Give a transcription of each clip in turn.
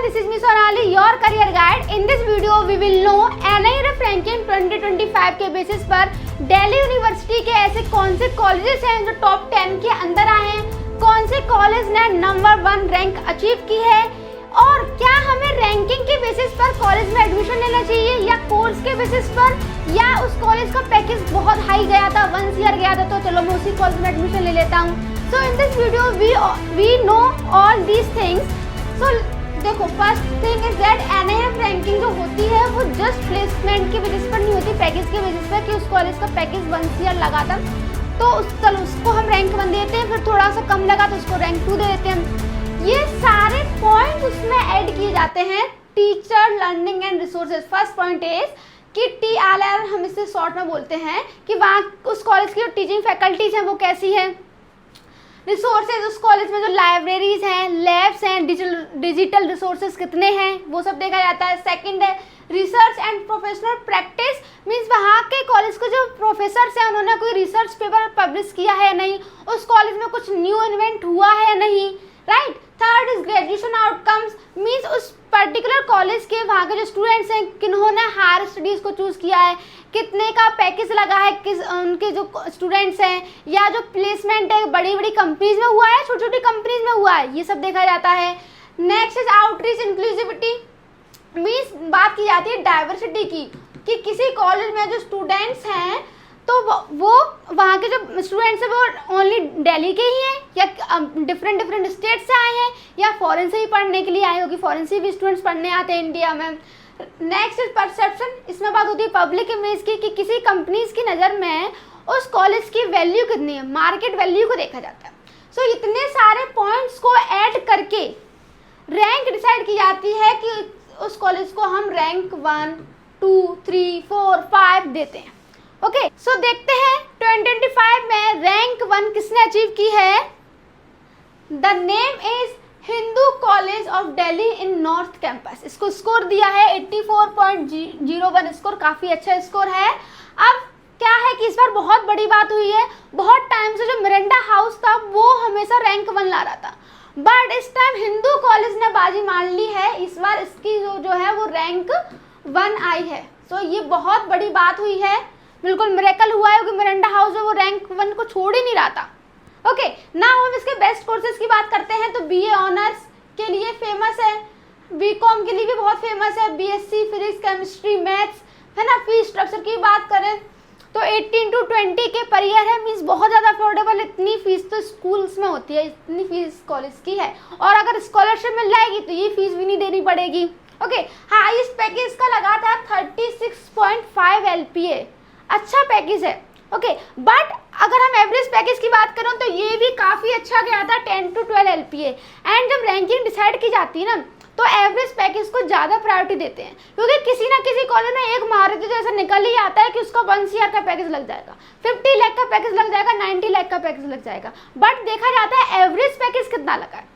this is me Sonali, your career guide. In this video, we will know NIRF ranking 2025 के basis पर Delhi university के ऐसे कौन से कॉलेजेस हैं जो टॉप 10 के अंदर आए हैं, कौन से कॉलेज ने नंबर 1 रैंक अचीव की है, और क्या हमें रैंकिंग के बेसिस पर कॉलेज में एडमिशन लेना चाहिए या कोर्स के बेसिस पर, या उस कॉलेज का पैकेज बहुत हाई गया था, 1 ईयर गया था, तो चलो मैं उसी कॉलेज में एडमिशन ले लेता हूँ. So in this video we know all these things. So देखो, first thing is that NIRF ranking जो होती है वो जस्ट प्लेसमेंट के बेसिस पर नहीं होती, पैकेज के बेसिस पर, कि उस कॉलेज का पैकेज 1 ईयर लगा था तो चलो उसको हम रैंक 1 देते हैं, फिर थोड़ा सा कम लगा तो उसको रैंक 2 दे देते हैं. ये सारे पॉइंट उसमें ऐड किए जाते हैं. Teacher, learning and resources. First point is कि TLR हम इसे शॉर्ट में बोलते हैं कि वहाँ उस कॉलेज की जो टीचिंग फैकल्टीज हैं वो कैसी है. रिसोर्सेज, उस कॉलेज में जो लाइब्रेरीज हैं, लैब्स हैं, डिजिटल रिसोर्सेज कितने हैं, वो सब देखा जाता है. सेकंड है research and professional practice, means वहाँ के कॉलेज के जो प्रोफेसर्स हैं उन्होंने कोई रिसर्च पेपर पब्लिश किया है या नहीं, उस कॉलेज में कुछ न्यू इन्वेंट हुआ है या नहीं, right. Third is graduation outcomes, means उस पर्टिकुलर कॉलेज के वहाँ के जो स्टूडेंट्स हैं किन्होंने हायर स्टडीज़ को चूज़ किया है, कितने का पैकेज लगा है, किस उनके जो स्टूडेंट्स हैं, या जो प्लेसमेंट है बड़ी बड़ी कंपनीज में हुआ है, छोटी छोटी कंपनीज में हुआ है, ये सब देखा जाता है. Next is outreach inclusivity, means बात की जाती है डाइवर्सिटी की, कि किसी कॉलेज में जो स्टूडेंट्स हैं तो वो वहाँ के जो स्टूडेंट्स हैं वो ओनली दिल्ली के ही हैं या डिफरेंट स्टेट से आए हैं या फॉरेन से ही पढ़ने के लिए आए हो, कि फॉरेन से भी स्टूडेंट्स पढ़ने आते हैं इंडिया में. नेक्स्ट इज परसेप्शन, इसमें बात होती है पब्लिक इमेज की, कि किसी कंपनीज की नज़र में उस कॉलेज की वैल्यू कितनी है, मार्केट वैल्यू को देखा जाता है. सो इतने सारे पॉइंट्स को ऐड करके रैंक डिसाइड की जाती है कि उस कॉलेज को हम रैंक 1, 2, 3, 4, 5 देते हैं. ओके, सो देखते हैं 2025 में रैंक 1 किसने अचीव की है. The name is Hindu college of Delhi in north campus. इसको स्कोर दिया है 84.01 स्कोर, काफ़ी अच्छा स्कोर है. अब क्या है कि इस बार बहुत बड़ी बात हुई है, बहुत टाइम से जो मिरांडा हाउस था वो हमेशा रैंक 1 ला रहा था, बट इस टाइम हिंदू कॉलेज ने बाजी मार ली है. इस बार इसकी जो है वो रैंक 1 आई है. सो ये बहुत बड़ी बात हुई है, बिल्कुल मिरेकल हुआ है, क्योंकि मिरांडा हाउस है वो रैंक 1 को छोड़ ही नहीं रहा था. ओके, नाउ हम इसके बेस्ट कोर्सेज की बात करते हैं. तो BA ऑनर्स के लिए फेमस है, BCom के लिए भी बहुत फेमस है, BSc फिजिक्स, केमिस्ट्री, मैथ्स, है ना. फीस स्ट्रक्चर की बात करें तो 18 to 20 के पर ईयर है, मीन्स बहुत ज़्यादा अफोर्डेबल. इतनी फीस तो स्कूल्स में होती है, इतनी फीस कॉलेज की है, और अगर स्कॉलरशिप मिल जाएगी तो ये फीस भी नहीं देनी पड़ेगी. ओके, हाईएस्ट पैकेज का लगा था 36.5 LPA, अच्छा पैकेज है. ओके, बट अगर हम एवरेज पैकेज की बात करें तो ये भी काफ़ी अच्छा गया था, 10 to 12 LPA. एंड जब रैंकिंग डिसाइड की जाती है ना तो एवरेज पैकेज को ज़्यादा प्रायोरिटी देते हैं, क्योंकि किसी ना किसी कॉलेज में एक मारुति जैसा निकल ही आता है कि उसका 1 CR का पैकेज लग जाएगा, 50 लाख का पैकेज लग जाएगा, 90 लाख का पैकेज लग जाएगा, बट देखा जाता है एवरेज पैकेज कितना लगा है.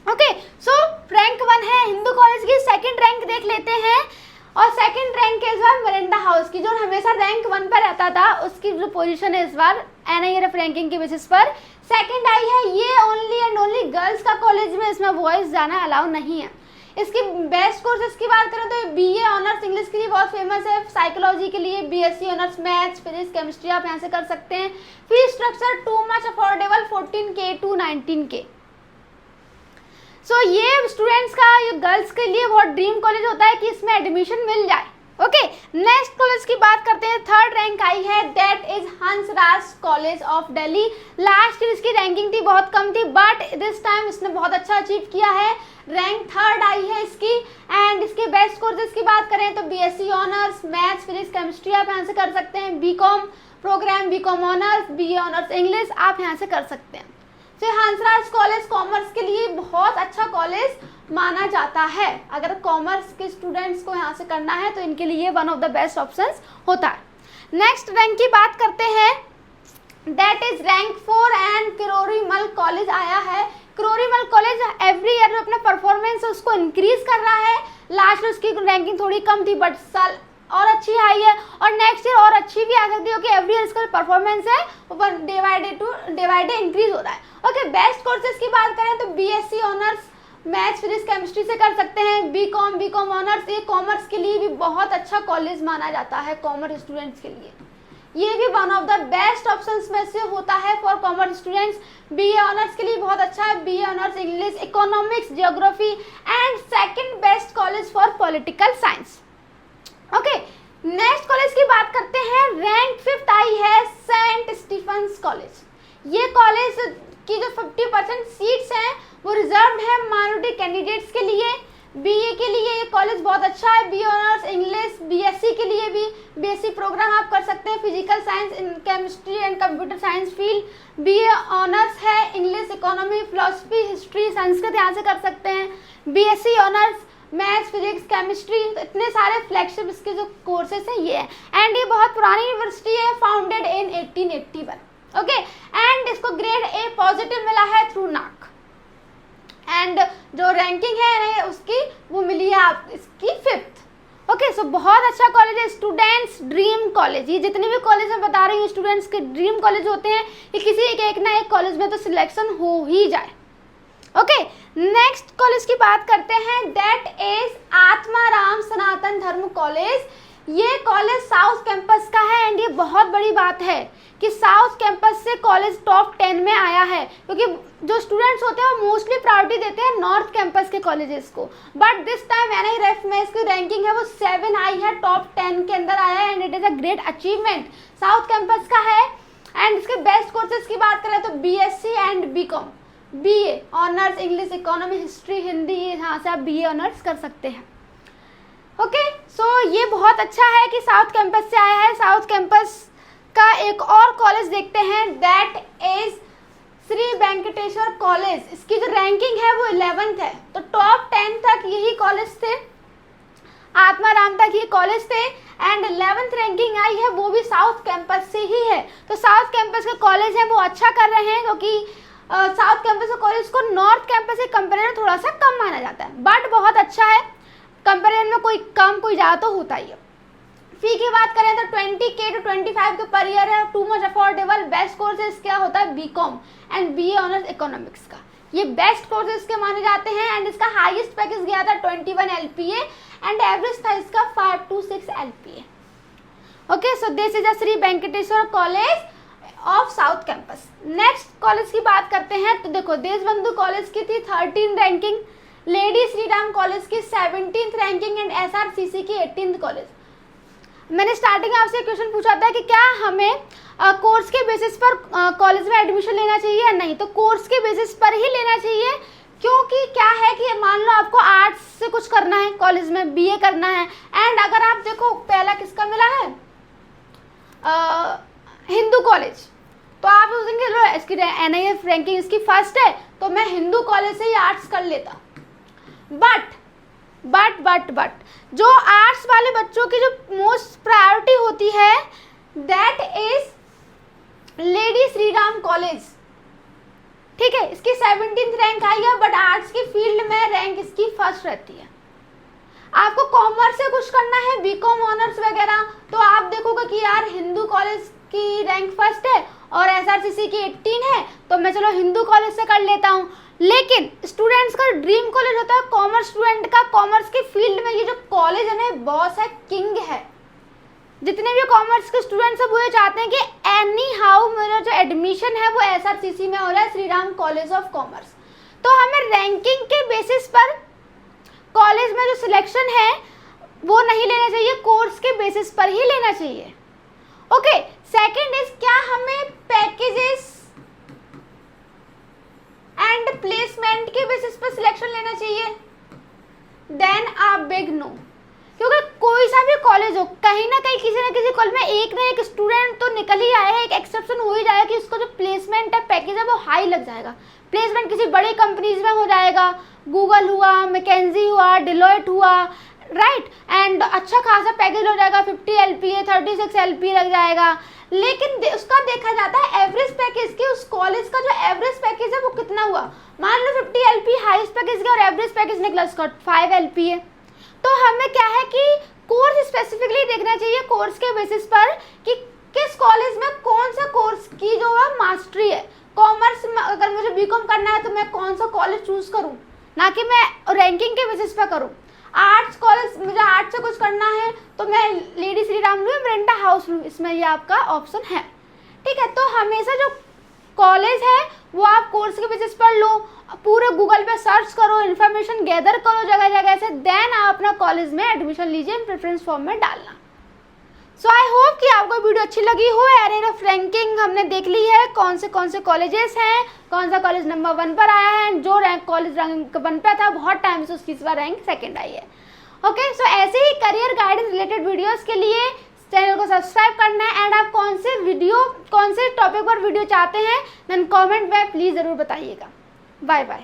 ओके, सो रैंक 1 है हिंदू कॉलेज की. सेकेंड रैंक देख लेते हैं, और सेकंड रैंक है इस बार मिरांडा हाउस की, जो हमेशा रैंक 1 पर रहता था. उसकी जो पोजीशन है इस बार NIRF रैंकिंग के बेसिस पर सेकंड आई है. ये ओनली एंड ओनली गर्ल्स का कॉलेज में, इसमें बॉयज़ जाना अलाउ नहीं है. इसकी बेस्ट कोर्सेज की बात करें तो BA ऑनर्स इंग्लिश के लिए बहुत फेमस है, साइकोलॉजी के लिए BSc honours maths, physics, chemistry आप यहाँ से कर सकते हैं. Fees structure to much affordable, 14K to 19K. सो ये स्टूडेंट्स का, ये गर्ल्स के लिए बहुत ड्रीम कॉलेज होता है कि इसमें एडमिशन मिल जाए. ओके, नेक्स्ट कॉलेज की बात करते हैं. थर्ड रैंक आई है, that is Hansraj college of Delhi. Last year इसकी रैंकिंग थी, बहुत कम थी, बट दिस टाइम इसने बहुत अच्छा अचीव किया है, रैंक 3rd आई है इसकी. एंड इसके बेस्ट कोर्सेज की बात करें तो BSc honours maths, physics, chemistry आप यहाँ से कर सकते हैं. BCom programme, BCom honours, BA honours English आप यहाँ से कर सकते हैं. तो हंसराज कॉलेज कॉमर्स के लिए बहुत अच्छा कॉलेज माना जाता है. अगर कॉमर्स के स्टूडेंट्स को यहाँ से करना है तो इनके लिए one of the best options होता है. नेक्स्ट रैंक की बात करते हैं, that is rank 4 and Kirori Mal college आया है. किरोरीमल कॉलेज एवरी ईयर जो अपना परफॉर्मेंस है उसको इंक्रीज कर रहा है. लास्ट ईयर उसकी रैंकिंग थोड़ी कम थी, बट साल और अच्छी हाई है, और नेक्स्ट ईयर और अच्छी भी आ सकती है, कि एवरी ईयर इसका परफॉर्मेंस है वो डे बाय डे इंक्रीज हो रहा है. ओके, बेस्ट कोर्सेज की बात करें तो BSc honours maths physics chemistry से कर सकते हैं। बीकॉम ऑनर्स, ये कॉमर्स के लिए भी बहुत अच्छा कॉलेज माना जाता है, कॉमर्स स्टूडेंट्स के लिए ये भी one of the best options में से होता है for commerce students. BA honours के लिए बहुत अच्छा है, BA honours English, economics, geography and second best college for political science. Okay, next college की बात करते हैं। रैंक 5th आई है सेंट स्टीफेंस कॉलेज। ये कॉलेज की जो 50% सीट्स हैं वो रिजर्व्ड है माइनॉरिटी कैंडिडेट्स के लिए। बीए के लिए ये कॉलेज बहुत अच्छा है, बी ऑनर्स इंग्लिश, बीएससी के लिए भी बीएससी प्रोग्राम आप कर सकते हैं, physical science in chemistry and computer science field. BA honours है English, economy, philosophy, history, Sanskrit यहाँ से कर सकते हैं। BSc honours maths physics chemistry, तो इतने सारे फ्लैगशिप इसके जो कोर्सेज हैं ये है। एंड ये बहुत पुरानी यूनिवर्सिटी है, फाउंडेड इन 1881। ओके, एंड इसको ग्रेड ए पॉजिटिव मिला है थ्रू नाक। एंड जो रैंकिंग है उसकी वो मिली है आप इसकी 5th। ओके, सो बहुत अच्छा कॉलेज है, स्टूडेंट्स ड्रीम कॉलेज। ये जितने भी कॉलेज मैं बता रही हूँ स्टूडेंट्स के ड्रीम कॉलेज होते हैं, ये किसी एक ना एक कॉलेज में तो सिलेक्शन हो ही जाए। ओके, नेक्स्ट कॉलेज की बात करते हैं, दैट इज आत्माराम सनातन धर्म कॉलेज। ये कॉलेज साउथ कैंपस का है एंड ये बहुत बड़ी बात है कि साउथ कैंपस से कॉलेज टॉप 10 में आया है, क्योंकि जो स्टूडेंट्स होते हैं वो मोस्टली प्रायोरिटी देते हैं नॉर्थ कैंपस के कॉलेजेस को। बट दिस टाइम NIRF में इसकी रैंकिंग है वो 7 आई है, टॉप 10 के अंदर आया है and it is a great achievement. South campus का है एंड इसके बेस्ट कोर्सेज की बात करें तो BSc and BCom, BA honours English, economy, history, Hindi, यहाँ से आप BA ऑनर्स कर सकते हैं। ओके, सो ये बहुत अच्छा है कि साउथ कैंपस से आया है। साउथ कैंपस का एक और कॉलेज देखते हैं, that is Shri Venkateswara college. इसकी जो रैंकिंग है वो 11th है, तो टॉप 10 तक यही कॉलेज थे, आत्माराम तक ये कॉलेज थे एंड 11th रैंकिंग आई है वो भी साउथ कैंपस से ही है। तो साउथ कैंपस के कॉलेज हैं वो अच्छा कर रहे हैं, क्योंकि साउथ कैंपस के कॉलेज को नॉर्थ कैंपस के कंपेरिजन थोड़ा सा कम माना जाता है, बट बहुत अच्छा है। कंपेरिजन में कोई कम कोई ज़्यादा तो होता ही है। फी की बात करें तो 20K to 25 के पर ईयर है, too much affordable. Best courses क्या होता है, बीकॉम एंड BA ऑनर्स इकोनॉमिक्स का, ये बेस्ट कोर्सेज के माने जाते हैं एंड इसका हाईएस्ट पैकेज गया था 21 LPA एंड एवरेज था इसका 5 to 6 LPA। Okay, so this is a Shri Venkateswara college of south campus. Next college की बात करते हैं तो देखो, देशबंधु कॉलेज की थी 13 रैंकिंग, लेडी श्रीराम कॉलेज की 17th रैंकिंग एंड SRCC की 18th कॉलेज। मैंने स्टार्टिंग में आपसे क्वेश्चन पूछा था कि क्या हमें कोर्स के बेसिस पर कॉलेज में एडमिशन लेना चाहिए या नहीं, तो कोर्स के बेसिस पर ही लेना चाहिए, क्योंकि क्या है कि मान लो आपको आर्ट्स से कुछ करना है, कॉलेज में BA करना है एंड अगर आप देखो पहला किसका मिला है हिंदू कॉलेज, तो आप सोचेंगे लो इसकी NIRF रैंकिंग इसकी फर्स्ट है तो मैं हिंदू कॉलेज से ही आर्ट्स कर लेता। बट जो आर्ट्स वाले बच्चों की जो मोस्ट प्रायोरिटी होती है that is lady Shriram college. ठीक है, इसकी 17th रैंक आई है, बट आर्ट्स की फील्ड में रैंक इसकी फर्स्ट रहती है। आपको कॉमर्स से कुछ करना है, बीकॉम ऑनर्स वगैरह, तो आप देखोगे कि यार हिंदू कॉलेज की रैंक फर्स्ट है और SRCC की 18 है, तो मैं चलो हिंदू कॉलेज से कर लेता हूँ। लेकिन स्टूडेंट्स का ड्रीम कॉलेज होता है कॉमर्स स्टूडेंट का, कॉमर्स के फील्ड में ये जो कॉलेज है ना बॉस है, किंग है। जितने भी कॉमर्स के स्टूडेंट्स हैं वो ये चाहते हैं कि एनी हाउ मेरा जो एडमिशन है वो SRCC में हो रहा है, Shri Ram college of commerce. तो हमें रैंकिंग के बेसिस पर कॉलेज में जो सिलेक्शन है वो नहीं लेना चाहिए, कोर्स के बेसिस पर ही लेना चाहिए। ओके, सेकंड इज क्या हमें पैकेजेस एंड प्लेसमेंट के बेसिस पर सिलेक्शन लेना चाहिए? देन अ बिग नो, क्योंकि कोई सा भी कॉलेज हो, कहीं ना कहीं किसी ना किसी कॉलेज में एक ना एक स्टूडेंट तो निकल ही आएगा, एक एक्सेप्शन हो ही जाएगा कि उसका जो प्लेसमेंट है पैकेज है वो हाई लग जाएगा। प्लेसमेंट किसी बड़ी कंपनीज में हो जाएगा, गूगल हुआ, मैकेंजी हुआ, डिलॉयट हुआ, राइट, एंड अच्छा खासा पैकेज हो जाएगा, 50 LPA 36 LPA लग जाएगा। लेकिन उसका देखा जाता है एवरेज पैकेज की, उस कॉलेज का जो एवरेज पैकेज है वो कितना हुआ। मान लो 50 LPA हाईएस्ट पैकेज गया और एवरेज पैकेज निकला उसका 5 LPA। तो हमें क्या है कि कोर्स स्पेसिफिकली देखना चाहिए, कोर्स के बेसिस पर कि किस कॉलेज में कौन सा कोर्स की जो है मास्टरी है। कॉमर्स में अगर मुझे बीकॉम करना है तो मैं कौन सा कॉलेज चूज करूँ, ना कि मैं रैंकिंग के बेसिस पर करूँ। आर्ट्स कॉलेज, मुझे आर्ट्स से कुछ करना है तो मैं लेडी श्री राम लूँ, ब्रेंडा हाउस लूँ, इसमें ये आपका ऑप्शन है। ठीक है, तो हमेशा जो कॉलेज है वो आप कोर्स के बेसिस पर लो, पूरे गूगल पे सर्च करो, इन्फॉर्मेशन गैदर करो जगह जगह से, देन आप अपना कॉलेज में एडमिशन लीजिए, प्रेफरेंस फॉर्म में डालना। सो आई होप कि आपको वीडियो अच्छी लगी हो। एरे ऑफ रैंकिंग हमने देख ली है, कौन से कॉलेजेस हैं, कौन सा कॉलेज नंबर 1 पर आया है, जो रैंक कॉलेज रैंक 1 पर था बहुत टाइम से उसकी इस बार रैंक 2nd आई है। ओके, सो ऐसे ही करियर गाइडेंस रिलेटेड वीडियोस के लिए चैनल को सब्सक्राइब करना है, एंड आप कौन से टॉपिक पर वीडियो चाहते हैं देन कमेंट में प्लीज़ ज़रूर बताइएगा। Bye bye.